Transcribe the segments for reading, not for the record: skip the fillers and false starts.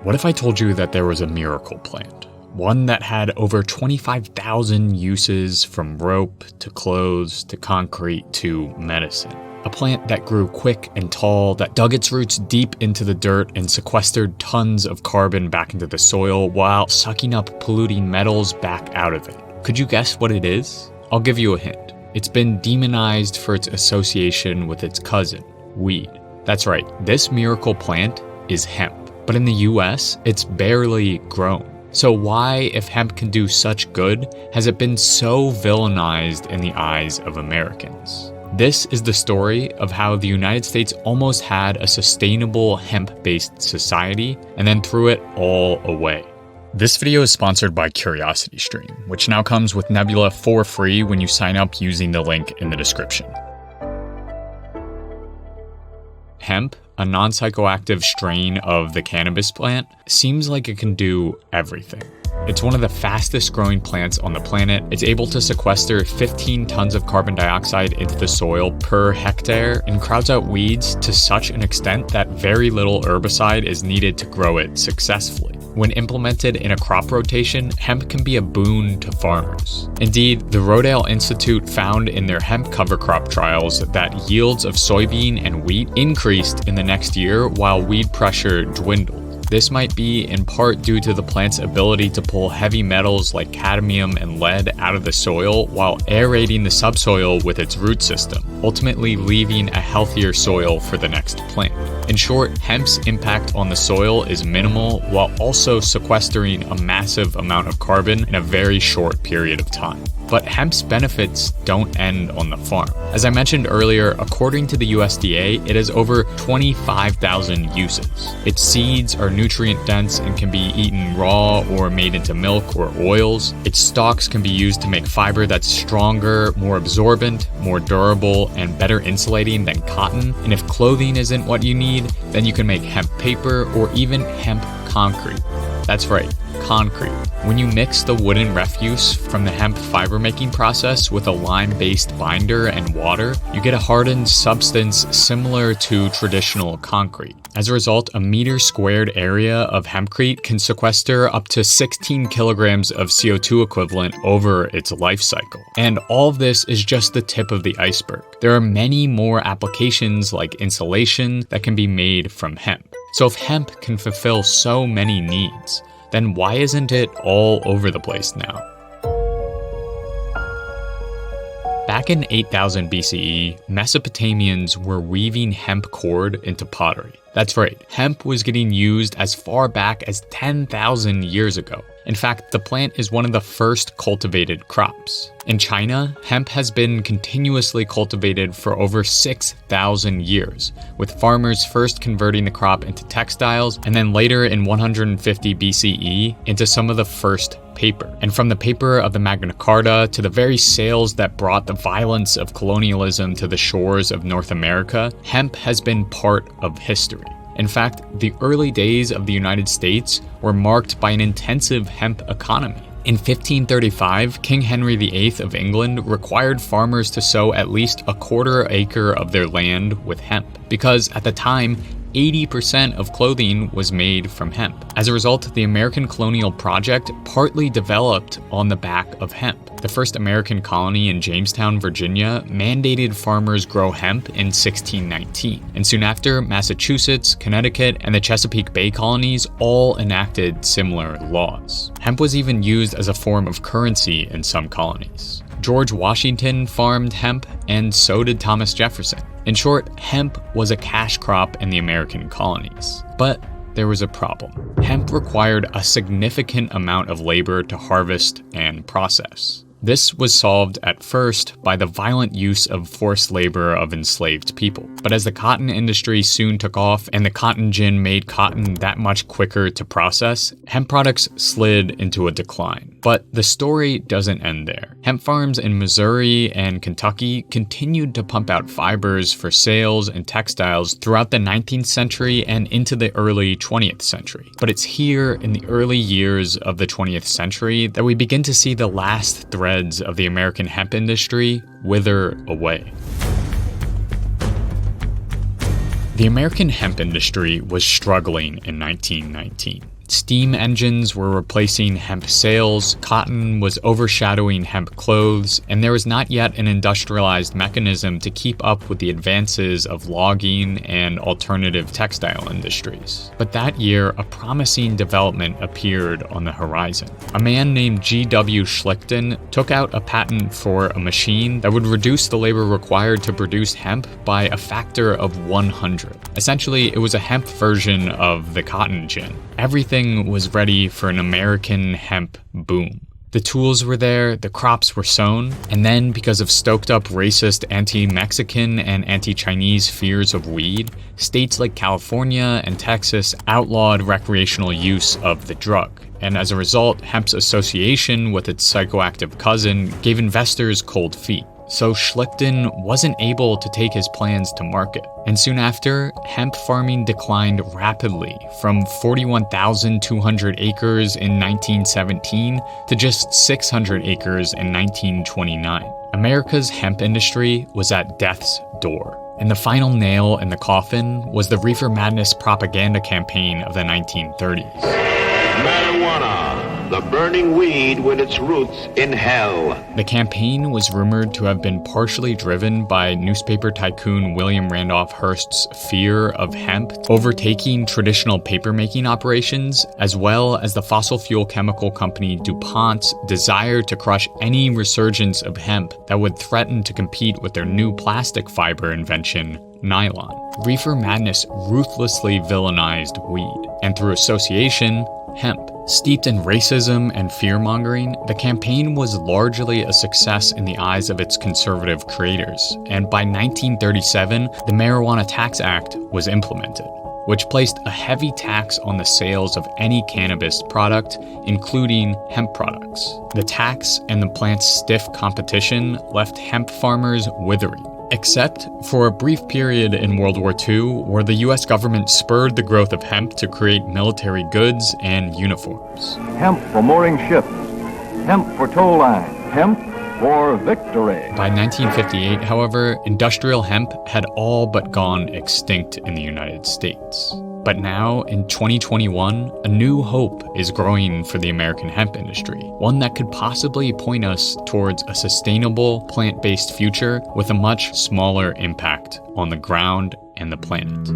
What if I told you that there was a miracle plant? One that had over 25,000 uses, from rope to clothes to concrete to medicine. A plant that grew quick and tall, that dug its roots deep into the dirt and sequestered tons of carbon back into the soil while sucking up polluting metals back out of it. Could you guess what it is? I'll give you a hint. It's been demonized for its association with its cousin, weed. That's right, this miracle plant is hemp. But in the US, it's barely grown. So why, if hemp can do such good, has it been so villainized in the eyes of Americans? This is the story of how the United States almost had a sustainable hemp-based society and then threw it all away. This video is sponsored by CuriosityStream, which now comes with Nebula for free when you sign up using the link in the description. Hemp, a non-psychoactive strain of the cannabis plant, seems like it can do everything. It's one of the fastest growing plants on the planet. It's able to sequester 15 tons of carbon dioxide into the soil per hectare and crowds out weeds to such an extent that very little herbicide is needed to grow it successfully. When implemented in a crop rotation, hemp can be a boon to farmers. Indeed, the Rodale Institute found in their hemp cover crop trials that yields of soybean and wheat increased in the next year while weed pressure dwindled. This might be in part due to the plant's ability to pull heavy metals like cadmium and lead out of the soil while aerating the subsoil with its root system, ultimately leaving a healthier soil for the next plant. In short, hemp's impact on the soil is minimal while also sequestering a massive amount of carbon in a very short period of time. But hemp's benefits don't end on the farm. As I mentioned earlier, according to the USDA, it has over 25,000 uses. Its seeds are nutrient dense and can be eaten raw or made into milk or oils. Its stalks can be used to make fiber that's stronger, more absorbent, more durable, and better insulating than cotton. And if clothing isn't what you need, then you can make hemp paper or even hemp concrete. That's right, concrete. When you mix the wooden refuse from the hemp fiber making process with a lime-based binder and water, you get a hardened substance similar to traditional concrete. As a result, a meter squared area of hempcrete can sequester up to 16 kilograms of CO2 equivalent over its life cycle. And all of this is just the tip of the iceberg. There are many more applications like insulation that can be made from hemp. So if hemp can fulfill so many needs, then why isn't it all over the place now? Back in 8000 BCE, Mesopotamians were weaving hemp cord into pottery. That's right, hemp was getting used as far back as 10,000 years ago. In fact, the plant is one of the first cultivated crops. In China, hemp has been continuously cultivated for over 6,000 years, with farmers first converting the crop into textiles and then later in 150 BCE into some of the first paper. And from the paper of the Magna Carta to the very sails that brought the violence of colonialism to the shores of North America, hemp has been part of history. In fact, the early days of the United States were marked by an intensive hemp economy. In 1535, King Henry VIII of England required farmers to sow at least a quarter acre of their land with hemp, because at the time, 80% of clothing was made from hemp. As a result, the American colonial project partly developed on the back of hemp. The first American colony in Jamestown, Virginia, mandated farmers grow hemp in 1619. And soon after, Massachusetts, Connecticut, and the Chesapeake Bay colonies all enacted similar laws. Hemp was even used as a form of currency in some colonies. George Washington farmed hemp, and so did Thomas Jefferson. In short, hemp was a cash crop in the American colonies. But there was a problem. Hemp required a significant amount of labor to harvest and process. This was solved at first by the violent use of forced labor of enslaved people. But as the cotton industry soon took off and the cotton gin made cotton that much quicker to process, hemp products slid into a decline. But the story doesn't end there. Hemp farms in Missouri and Kentucky continued to pump out fibers for sails and textiles throughout the 19th century and into the early 20th century. But it's here in the early years of the 20th century that we begin to see the last threads of the American hemp industry wither away. The American hemp industry was struggling in 1919. Steam engines were replacing hemp sails, cotton was overshadowing hemp clothes, and there was not yet an industrialized mechanism to keep up with the advances of logging and alternative textile industries. But that year, a promising development appeared on the horizon. A man named G.W. Schlichten took out a patent for a machine that would reduce the labor required to produce hemp by a factor of 100. Essentially, it was a hemp version of the cotton gin. Everything was ready for an American hemp boom. The tools were there, the crops were sown, and then because of stoked up racist anti-Mexican and anti-Chinese fears of weed, states like California and Texas outlawed recreational use of the drug. And as a result, hemp's association with its psychoactive cousin gave investors cold feet. So Schlichten wasn't able to take his plans to market. And soon after, hemp farming declined rapidly from 41,200 acres in 1917 to just 600 acres in 1929. America's hemp industry was at death's door. And the final nail in the coffin was the Reefer Madness propaganda campaign of the 1930s. Marijuana, the burning weed with its roots in hell. The campaign was rumored to have been partially driven by newspaper tycoon William Randolph Hearst's fear of hemp overtaking traditional papermaking operations, as well as the fossil fuel chemical company DuPont's desire to crush any resurgence of hemp that would threaten to compete with their new plastic fiber invention, nylon. Reefer Madness ruthlessly villainized weed, and through association, hemp. Steeped in racism and fear-mongering, the campaign was largely a success in the eyes of its conservative creators, and by 1937, the Marijuana Tax Act was implemented, which placed a heavy tax on the sales of any cannabis product, including hemp products. The tax and the plant's stiff competition left hemp farmers withering, except for a brief period in World War II where the US government spurred the growth of hemp to create military goods and uniforms. Hemp for mooring ships, hemp for tow lines, hemp for victory. By 1958, however, industrial hemp had all but gone extinct in the United States. But now, in 2021, a new hope is growing for the American hemp industry, one that could possibly point us towards a sustainable, plant-based future with a much smaller impact on the ground and the planet.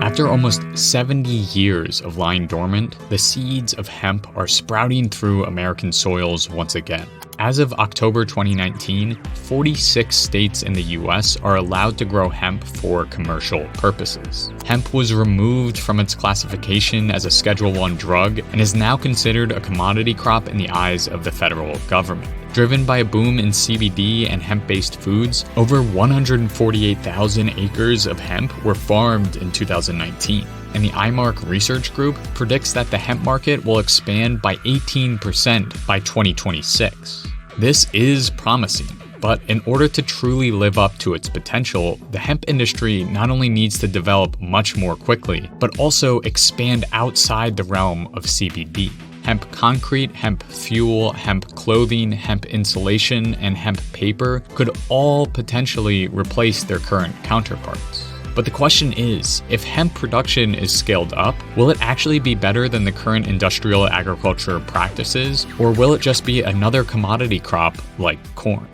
After almost 70 years of lying dormant, the seeds of hemp are sprouting through American soils once again. As of October 2019, 46 states in the US are allowed to grow hemp for commercial purposes. Hemp was removed from its classification as a Schedule I drug and is now considered a commodity crop in the eyes of the federal government. Driven by a boom in CBD and hemp-based foods, over 148,000 acres of hemp were farmed in 2019. And the IMARC Research Group predicts that the hemp market will expand by 18% by 2026. This is promising, but in order to truly live up to its potential, the hemp industry not only needs to develop much more quickly, but also expand outside the realm of CBD. Hemp concrete, hemp fuel, hemp clothing, hemp insulation, and hemp paper could all potentially replace their current counterparts. But the question is, if hemp production is scaled up, will it actually be better than the current industrial agriculture practices, or will it just be another commodity crop like corn?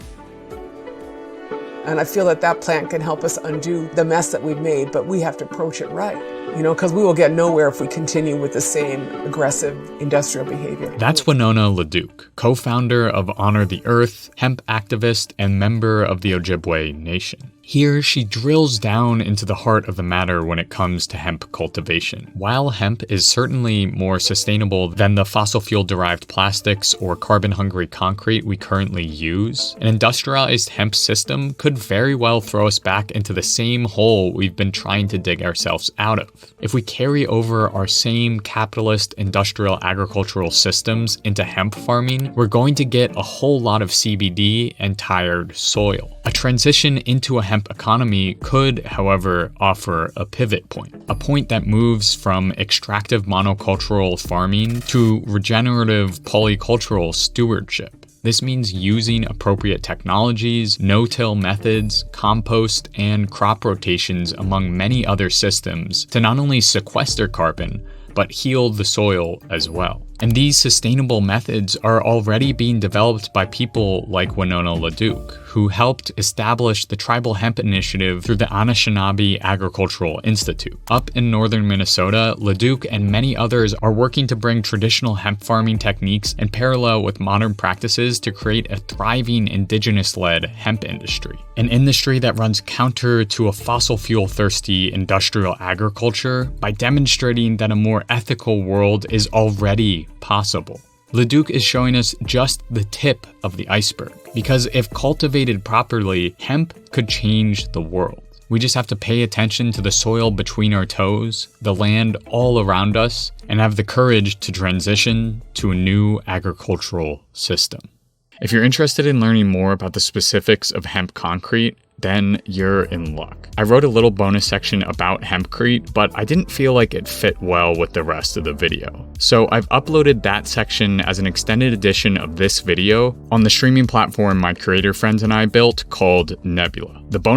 And I feel that that plant can help us undo the mess that we've made, but we have to approach it right. Because we will get nowhere if we continue with the same aggressive industrial behavior. That's Winona LaDuke, co-founder of Honor the Earth, hemp activist, and member of the Ojibwe Nation. Here, she drills down into the heart of the matter when it comes to hemp cultivation. While hemp is certainly more sustainable than the fossil fuel-derived plastics or carbon-hungry concrete we currently use, an industrialized hemp system could very well throw us back into the same hole we've been trying to dig ourselves out of. If we carry over our same capitalist industrial agricultural systems into hemp farming, we're going to get a whole lot of CBD and tired soil. A transition into a hemp economy could, however, offer a pivot point, a point that moves from extractive monocultural farming to regenerative polycultural stewardship. This means using appropriate technologies, no-till methods, compost, and crop rotations among many other systems to not only sequester carbon, but heal the soil as well. And these sustainable methods are already being developed by people like Winona LaDuke, who helped establish the Tribal Hemp Initiative through the Anishinaabe Agricultural Institute. Up in northern Minnesota, LaDuke and many others are working to bring traditional hemp farming techniques in parallel with modern practices to create a thriving indigenous-led hemp industry. An industry that runs counter to a fossil fuel-thirsty industrial agriculture by demonstrating that a more ethical world is already possible. LaDuke is showing us just the tip of the iceberg, because if cultivated properly, hemp could change the world. We just have to pay attention to the soil between our toes, the land all around us, and have the courage to transition to a new agricultural system. If you're interested in learning more about the specifics of hemp concrete, then you're in luck. I wrote a little bonus section about hempcrete, but I didn't feel like it fit well with the rest of the video. So I've uploaded that section as an extended edition of this video on the streaming platform my creator friends and I built called Nebula. The bonus